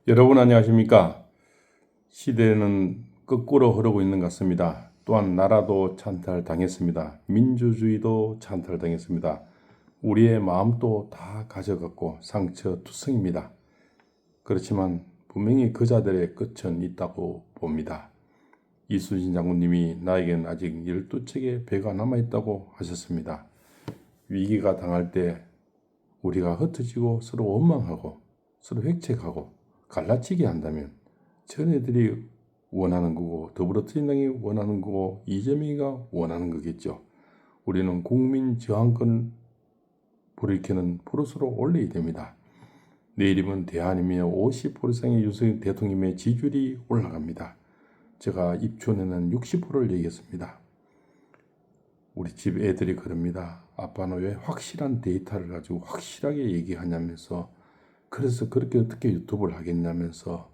여러분 안녕하십니까? 시대는 거꾸로 흐르고 있는 것 같습니다. 또한 나라도 찬탈당했습니다. 민주주의도 찬탈당했습니다. 우리의 마음도 다 가져갔고 상처투성입니다. 그렇지만 분명히 그자들의 끝은 있다고 봅니다. 이순신 장군님이 나에겐 아직 12척의 배가 남아있다고 하셨습니다. 위기가 당할 때 우리가 흩어지고 서로 원망하고 서로 획책하고 갈라치게 한다면 전애들이 원하는 거고 더불어민주당이 원하는 거고 이재명이가 원하는 거겠죠. 우리는 국민 저항권을 불일으키는 프로스로 올려야 됩니다. 내일이면 대안이며 50% 이상의 윤석열 대통령의 지지율이 올라갑니다. 제가 입춘에는 60%를 얘기했습니다. 우리 집 애들이 그럽니다. 아빠는 왜 확실한 데이터를 가지고 확실하게 얘기하냐면서 그래서 그렇게 어떻게 유튜브를 하겠냐면서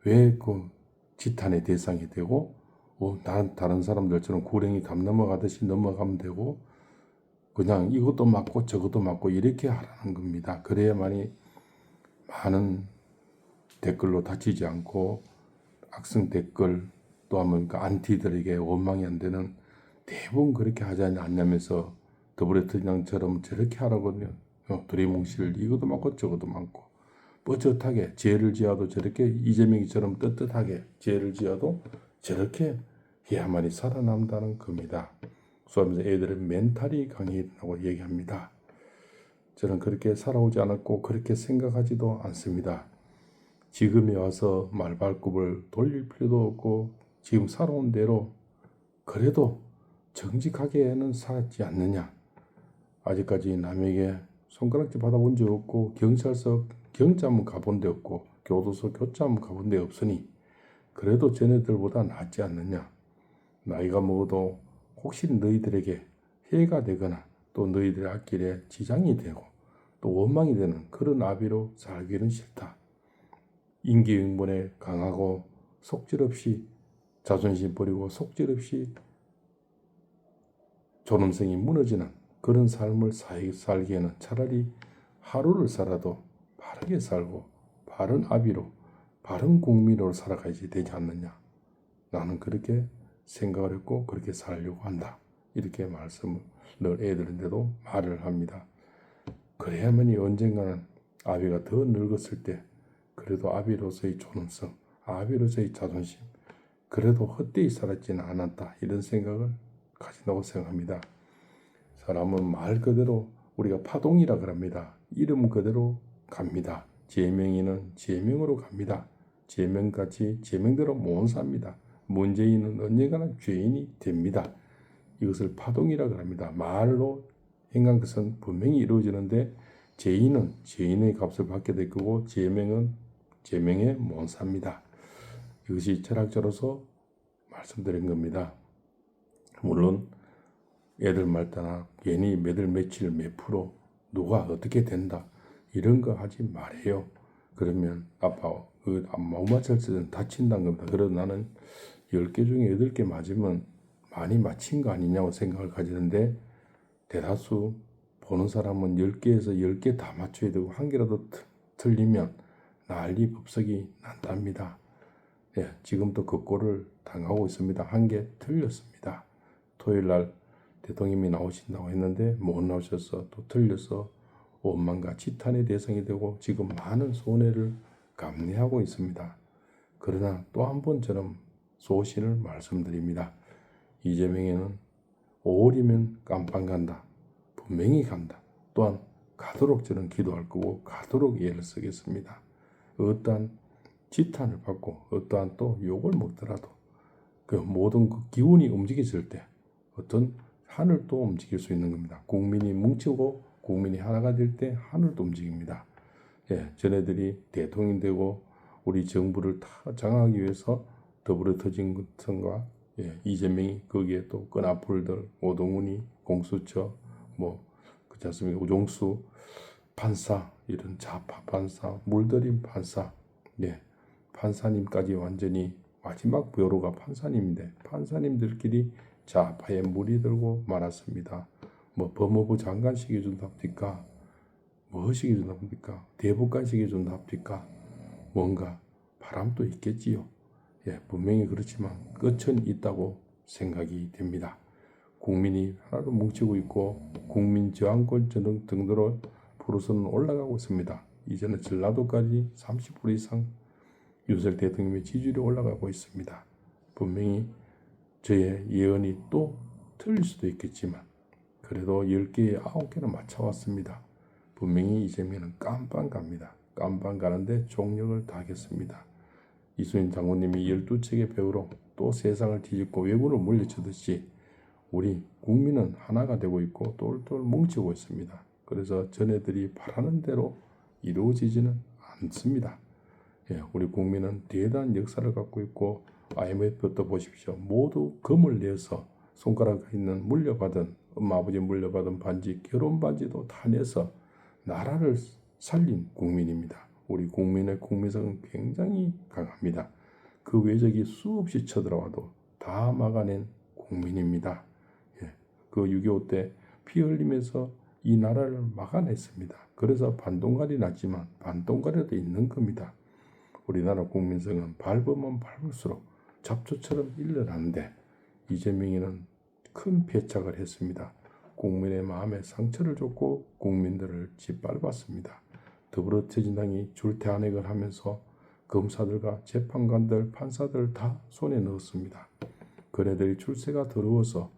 왜 그 지탄의 대상이 되고 다른 사람들처럼 구렁이 감 넘어가듯이 넘어가면 되고 그냥 이것도 맞고 저것도 맞고 이렇게 하라는 겁니다. 그래야만이 많은 댓글로 다치지 않고 악성 댓글 또 하면 그 안티들에게 원망이 안 되는 대부분 그렇게 하지 않냐면서 더불어민주당처럼 저렇게 하라거든요. 두리뭉실 이것도 많고 저것도 많고 뻣뻣하게 죄를 지어도 저렇게 이재명이처럼 떳떳하게 죄를 지어도 저렇게 해야만이 살아남다는 겁니다. 수하면서 애들은 멘탈이 강해진다고 얘기합니다. 저는 그렇게 살아오지 않았고 그렇게 생각하지도 않습니다. 지금에 와서 말발굽을 돌릴 필요도 없고 지금 살아온 대로 그래도 정직하게는 살았지 않느냐. 아직까지 남에게 손가락질 받아본 적 없고 경찰서 경자 한번 가본 데 없고 교도소 교차 한번 가본 데 없으니 그래도 쟤네들보다 낫지 않느냐. 나이가 먹어도 혹시 너희들에게 해가 되거나 또 너희들의 앞길에 지장이 되고 또 원망이 되는 그런 아비로 살기는 싫다. 인기응변에 강하고 속절없이 자존심 버리고 속절없이 존엄성이 무너지는 그런 삶을 살기에는 차라리 하루를 살아도 바르게 살고 바른 아비로 바른 국민으로 살아가야지 되지 않느냐. 나는 그렇게 생각을 했고 그렇게 살려고 한다. 이렇게 말씀을 늘 애들인데도 말을 합니다. 그래야만이 언젠가는 아비가 더 늙었을 때 그래도 아비로서의 존엄성, 아비로서의 자존심 그래도 헛되이 살았지는 않았다. 이런 생각을 가진다고 생각합니다. 사람은 말 그대로 우리가 파동이라 그럽니다. 이름 그대로 갑니다. 제명이는 제명으로 갑니다. 제명같이 제명대로 못 삽니다. 문재인은 언젠가나 죄인이 됩니다. 이것을 파동이라 그럽니다. 말로 행한 것은 분명히 이루어지는데 죄인은 죄인의 값을 받게 될 거고 제명은 제명에 못 삽니다. 이것이 철학자로서 말씀드린 겁니다. 물론 애들 말 따라 괜히 몇월 며칠 몇 프로 누가 어떻게 된다 이런 거 하지 말아요. 그러면 아빠 못 맞을 때는 다친다는 겁니다. 그래서 나는 10개 중에 8개 맞으면 많이 맞힌 거 아니냐고 생각을 가지는데 대다수 보는 사람은 10개에서 10개 다 맞춰야 되고 한 개라도 틀리면 난리 법석이 난답니다. 예, 지금도 그 꼴을 당하고 있습니다. 한 개 틀렸습니다. 토요일 날 대통령이 나오신다고 했는데 못 나오셔서 또 틀려서 원망과 지탄의 대상이 되고 지금 많은 손해를 감내하고 있습니다. 그러나 또 한 번처럼 소신을 말씀드립니다. 이재명에는 5월이면 깜빵 간다. 분명히 간다. 또한 가도록 저는 기도할 거고 가도록 예를 쓰겠습니다. 어떠한 지탄을 받고 어떠한 또 욕을 먹더라도 그 모든 그 기운이 움직여질 때 어떤 하늘도 움직일 수 있는 겁니다. 국민이 뭉치고 국민이 하나가 될 때 하늘도 움직입니다. 예, 전애들이 대통령이 되고 우리 정부를 다 장악하기 위해서 더불어민주당과 이재명이 거기에 또 끈앞풀들 오동훈이 공수처 그렇지 않습니까? 우종수 판사 이런 좌파 판사 물들인 판사 판사님까지 완전히 마지막 부여로가 판사님인데 판사님들끼리 좌파에 물이 들고 말았습니다. 법무부 장관 시켜준답니까? 뭐 시켜준답니까? 대법관 시켜준답니까? 뭔가 바람도 있겠지요. 분명히 그렇지만 끝은 있다고 생각이 됩니다. 국민이 하나로 뭉치고 있고 국민 저항권 등으로 프로선은 올라가고 있습니다. 이제는 전라도까지 30% 이상 윤석열 대통령의 지지율이 올라가고 있습니다. 분명히 저의 예언이 또 틀릴 수도 있겠지만 그래도 10개에 9개는 맞춰왔습니다. 분명히 이재명은 깜빵 갑니다. 깜빵 가는데 총력을 다하겠습니다. 이순신 장군님이 12척의 배우로 또 세상을 뒤집고 왜군을 물리치듯이 우리 국민은 하나가 되고 있고 똘똘 뭉치고 있습니다. 그래서 전애들이 바라는 대로 이루어지지는 않습니다. 우리 국민은 대단한 역사를 갖고 있고 IMF부터 보십시오. 모두 금을 내서 손가락에 있는 물려받은 엄마 아버지 물려받은 반지 결혼 반지도 다 내서 나라를 살린 국민입니다. 우리 국민의 국민성은 굉장히 강합니다. 그 외적이 수없이 쳐들어와도 다 막아낸 국민입니다. 그 6.25 때 피 흘리면서 이 나라를 막아냈습니다. 그래서 반동갈이 났지만 반동갈에도 있는 겁니다. 우리나라 국민성은 밟으면 밟을수록 잡초처럼 일어나는데 이재명이는 큰 패착을 했습니다. 국민의 마음에 상처를 줬고 국민들을 짓밟았습니다. 더불어민주당이 줄태안액을 하면서 검사들과 재판관들, 판사들 다 손에 넣었습니다. 그네들이 출세가 더러워서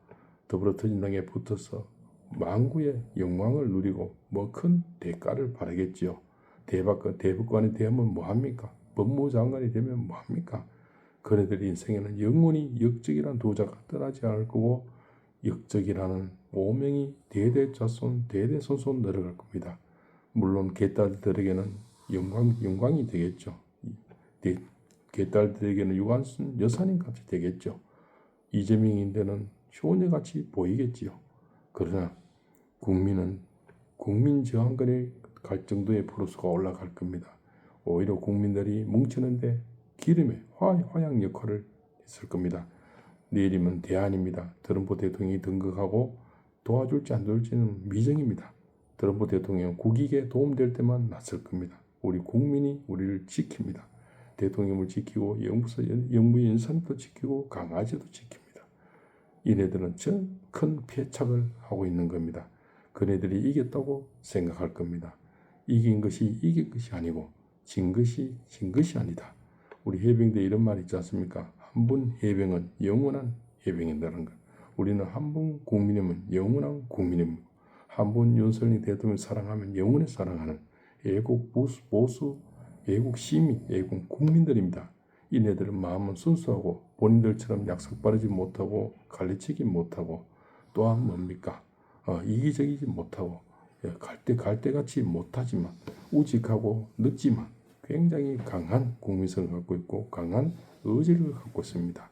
더불어민주당에 붙어서 망구의 영광을 누리고 큰 대가를 바라겠지요. 대법관이 되면 뭐합니까? 법무장관이 되면 뭐합니까? 그네들의 인생에는 영원히 역적이라는 도자가 떠나지 않을 거고 역적이라는 오명이 대대자손 대대손손 내려갈 겁니다. 물론 개딸들에게는 영광이 되겠죠. 개딸들에게는 유관순 여사님 같이 되겠죠. 이재명인데는 효녀같이 보이겠지요. 그러나 국민은 국민 저항권이 갈 정도의 프로수가 올라갈 겁니다. 오히려 국민들이 뭉치는데 기름의 화양 역할을 했을 겁니다. 내일이면 대안입니다. 트럼프 대통령이 등극하고 도와줄지 안 도와줄지는 미정입니다. 트럼프 대통령 국익에 도움될 때만 났을 겁니다. 우리 국민이 우리를 지킵니다. 대통령을 지키고 영부인 연산도 지키고 강아지도 지킵니다. 이네들은 큰 패착을 하고 있는 겁니다. 그네들이 이겼다고 생각할 겁니다. 이긴 것이 아니고 진 것이 아니다. 우리 해병대 이런 말 있지 않습니까? 한 분 해병은 영원한 해병인다는 것. 우리는 한 분 국민이면 영원한 국민입니다. 한 분 윤석열 대통령 사랑하면 영원히 사랑하는 애국 보수, 애국 시민, 애국 국민들입니다. 이네들은 마음은 순수하고 본인들처럼 약속 바르지 못하고 갈리치기 못하고 또한 뭡니까? 이기적이지 못하고 갈대같이 못하지만 우직하고 늦지만 굉장히 강한 국민성을 갖고 있고 강한 의지를 갖고 있습니다.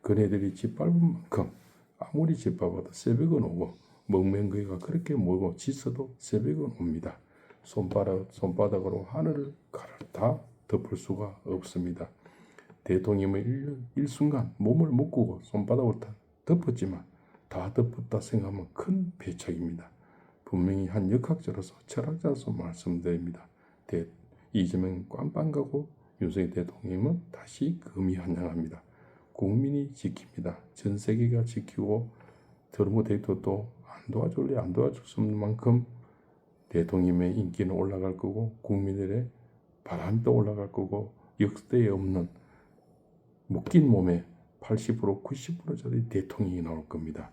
그네들이 짓밟은 만큼 아무리 짓밟아도 새벽은 오고 먹맹거리가 그렇게 모이고 지쳐도 새벽은 옵니다. 손바닥으로 하늘을 다 덮을 수가 없습니다. 대통령은 일순간 몸을 묶고 손바닥으로 다 덮었지만 다 덮었다 생각하면 큰 패착입니다. 분명히 한 역학자로서 철학자로서 말씀드립니다. 이재명 깜빵 가고 윤석열 대통령은 다시 금이환영합니다. 국민이 지킵니다. 전 세계가 지키고 트럼프 대통령도 안 도와줄 수 없는 만큼 대통령의 인기는 올라갈 거고 국민들의 바람도 올라갈 거고 역대에 없는 묶인 몸에 80% 90%짜리 대통령이 나올 겁니다.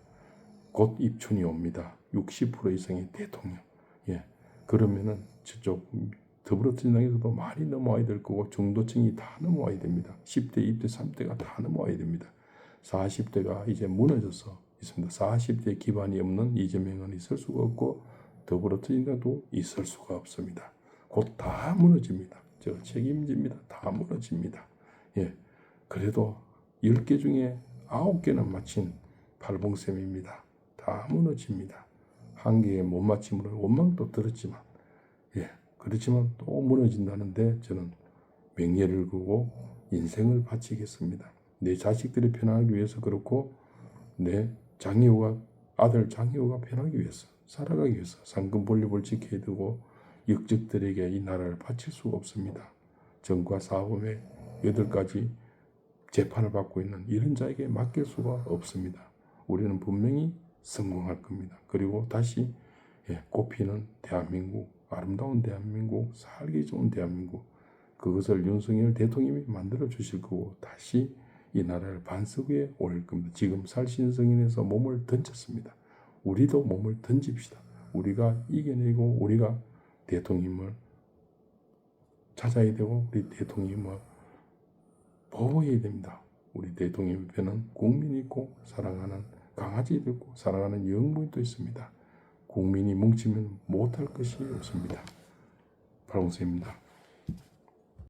곧 입춘이 옵니다. 60% 이상의 대통령. 그러면은 저쪽 더불어민주당에서도 많이 넘어와야 될 거고 중도층이 다 넘어와야 됩니다. 10대, 20대, 30대가 다 넘어와야 됩니다. 40대가 이제 무너져서 있습니다. 40대 기반이 없는 이재명은 있을 수가 없고 더불어민주당도 있을 수가 없습니다. 곧 다 무너집니다. 저 책임집니다. 다 무너집니다. 그래도 10개 중에 9개는 마친 팔봉쌤입니다. 다 무너집니다. 한 개의 못 맞춤으로 원망도 들었지만 그렇지만 또 무너진다는데 저는 명예를 걸고 인생을 바치겠습니다. 내 자식들이 편하기 위해서 그렇고 내 아들 장희호가 편하기 위해서 살아가기 위해서 상금 본립을 지켜야 되고 역적들에게 이 나라를 바칠 수가 없습니다. 정과 사범의 8가지 재판을 받고 있는 이런 자에게 맡길 수가 없습니다. 우리는 분명히 성공할 겁니다. 그리고 다시 꽃피는 대한민국, 아름다운 대한민국, 살기 좋은 대한민국, 그것을 윤석열 대통령이 만들어 주실 거고 다시 이 나라를 반석 위에 올릴 겁니다. 지금 살신성인에서 몸을 던졌습니다. 우리도 몸을 던집시다. 우리가 이겨내고 우리가 대통령을 찾아야 되고 우리 대통령을 보호해야 됩니다. 우리 대통령 옆에는 국민이 있고 사랑하는 강아지도 있고 사랑하는 영부인도 있습니다. 국민이 뭉치면 못할 것이 없습니다. 박홍수입니다.